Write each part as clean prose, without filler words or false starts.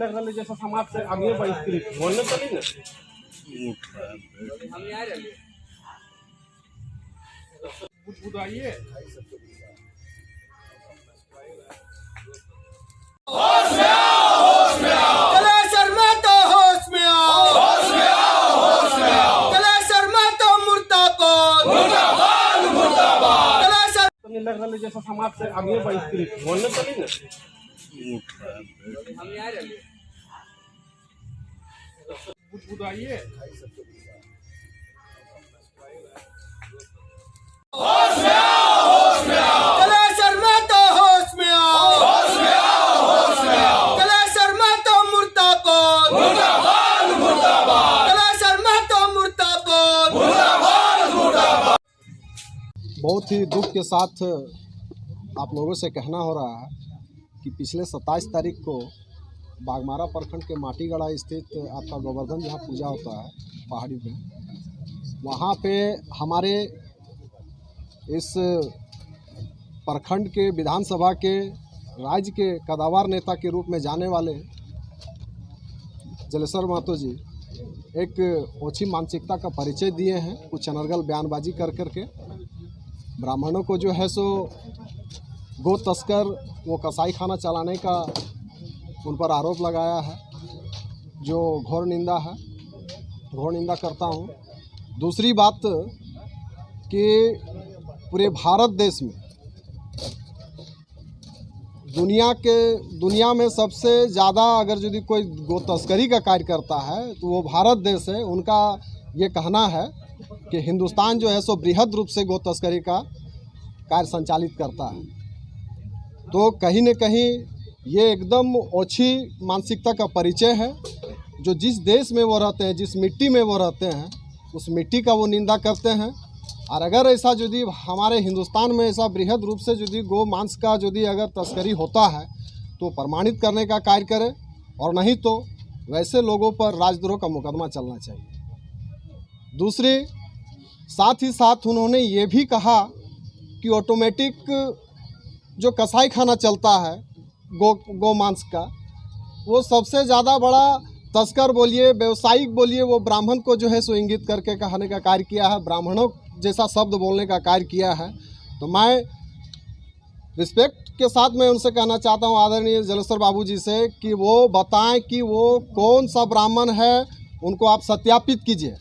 लग रहा है जैसा समाज से आगे बहिष्कृत बोलने चली ना बुझाइए। लग रहा है जैसा समाज से आगे बहिष्कृत बोलने चली ना बुझाइए। बहुत ही दुख के साथ आप लोगों से कहना हो रहा है कि पिछले 27 तारीख को बागमारा प्रखंड के माटीगढ़ा स्थित आपका गोवर्धन जहाँ पूजा होता है पहाड़ी पे, वहाँ पे हमारे इस प्रखंड के विधानसभा के राज्य के कदावर नेता के रूप में जाने वाले जलेश्वर महतो जी एक ओछी मानसिकता का परिचय दिए हैं। कुछ अनर्गल बयानबाजी कर करके ब्राह्मणों को जो है सो गो तस्कर वो कसाई खाना चलाने का उन पर आरोप लगाया है, जो घोर निंदा है, घोर निंदा करता हूँ। दूसरी बात कि पूरे भारत देश में दुनिया में सबसे ज़्यादा अगर यदि कोई गो तस्करी का कार्य करता है तो वो भारत देश है। उनका ये कहना है कि हिंदुस्तान जो है सो बृहद रूप से गो तस्करी का कार्य संचालित करता है। तो कहीं न कहीं ये एकदम ओछी मानसिकता का परिचय है। जो जिस देश में वो रहते हैं, जिस मिट्टी में वो रहते हैं, उस मिट्टी का वो निंदा करते हैं। और अगर ऐसा यदि हमारे हिंदुस्तान में ऐसा बृहद रूप से यदि गो मांस का यदि अगर तस्करी होता है तो प्रमाणित करने का कार्य करें, और नहीं तो वैसे लोगों पर राजद्रोह का मुकदमा चलना चाहिए। दूसरी साथ ही साथ उन्होंने ये भी कहा कि ऑटोमेटिक जो कसाई खाना चलता है गो मांस का, वो सबसे ज़्यादा बड़ा तस्कर बोलिए, व्यवसायिक बोलिए, वो ब्राह्मण को जो है सो इंगित करके कहने का कार्य किया है, ब्राह्मणों जैसा शब्द बोलने का कार्य किया है। तो मैं रिस्पेक्ट के साथ मैं उनसे कहना चाहता हूँ, आदरणीय जलेश्वर बाबू जी से, कि वो बताएं कि वो कौन सा ब्राह्मण है, उनको आप सत्यापित कीजिए।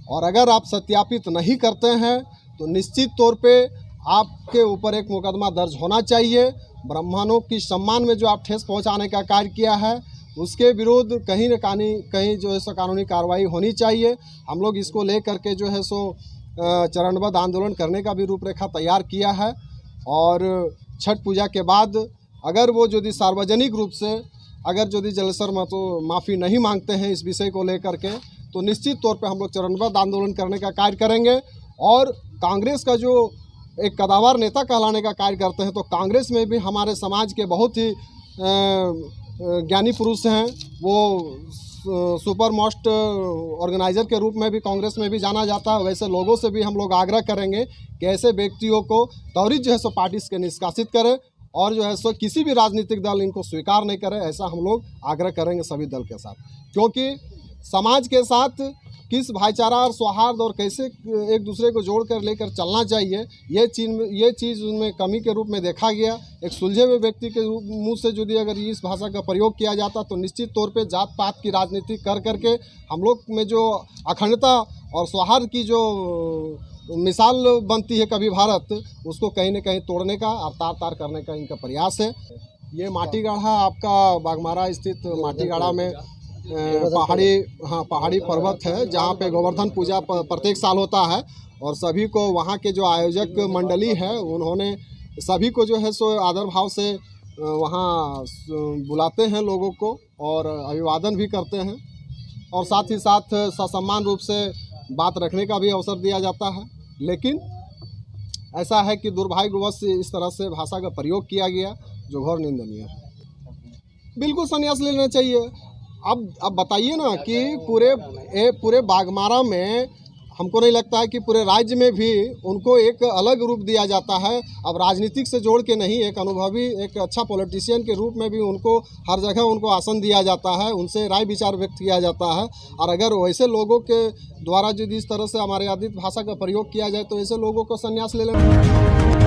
और अगर आप सत्यापित नहीं करते हैं तो निश्चित तौर पे आपके ऊपर एक मुकदमा दर्ज होना चाहिए। ब्राह्मणों की सम्मान में जो आप ठेस पहुंचाने का कार्य किया है, उसके विरुद्ध कहीं न कहीं जो है सो कानूनी कार्रवाई होनी चाहिए। हम लोग इसको लेकर के जो है सो चरणबद्ध आंदोलन करने का भी रूपरेखा तैयार किया है। और छठ पूजा के बाद अगर वो यदि सार्वजनिक रूप से अगर यदि जलेश्वर महतो माफ़ी नहीं मांगते हैं इस विषय को लेकर के, तो निश्चित तौर पे हम लोग चरणबद्ध आंदोलन करने का कार्य करेंगे। और कांग्रेस का जो एक कदावर नेता कहलाने का कार्य करते हैं, तो कांग्रेस में भी हमारे समाज के बहुत ही ज्ञानी पुरुष हैं। वो सुपर मोस्ट ऑर्गेनाइज़र के रूप में भी कांग्रेस में भी जाना जाता है। वैसे लोगों से भी हम लोग आग्रह करेंगे कि ऐसे व्यक्तियों को त्वरित जो है सो पार्टी से निष्कासित करें, और जो है सो किसी भी राजनीतिक दल इनको स्वीकार नहीं करे, ऐसा हम लोग आग्रह करेंगे सभी दल के साथ। क्योंकि समाज के साथ किस भाईचारा और सौहार्द और कैसे एक दूसरे को जोड़कर लेकर चलना चाहिए, ये चीज़ उनमें कमी के रूप में देखा गया। एक सुलझे हुए व्यक्ति के मुंह से यदि अगर इस भाषा का प्रयोग किया जाता तो निश्चित तौर पे जात पात की राजनीति कर करके हम लोग में जो अखंडता और सौहार्द की जो मिसाल बनती है कभी भारत, उसको कहीं न कहीं तोड़ने का और तार तार करने का इनका प्रयास है। ये माटीगढ़ा आपका बागमारा स्थित माटीगढ़ा में पहाड़ी पर्वत है, जहाँ पे गोवर्धन पूजा प्रत्येक साल होता है। और सभी को वहाँ के जो आयोजक मंडली है, उन्होंने सभी को जो है सो आदर भाव से वहाँ बुलाते हैं लोगों को, और अभिवादन भी करते हैं, और साथ ही साथ ससम्मान रूप से बात रखने का भी अवसर दिया जाता है। लेकिन ऐसा है कि दुर्भाग्यवश इस तरह से भाषा का प्रयोग किया गया, जो घोर निंदनीय है। बिल्कुल संन्यास लेना चाहिए। अब बताइए ना कि पूरे बागमारा में हमको नहीं लगता है कि पूरे राज्य में भी उनको एक अलग रूप दिया जाता है। अब राजनीतिक से जोड़ के नहीं, एक अनुभवी, एक अच्छा पॉलिटिशियन के रूप में भी उनको हर जगह उनको आसन दिया जाता है, उनसे राय विचार व्यक्त किया जाता है। और अगर वैसे लोगों के द्वारा यदि इस तरह से हमारे आदित्य भाषा का प्रयोग किया जाए तो ऐसे लोगों को संन्यास ले लेना।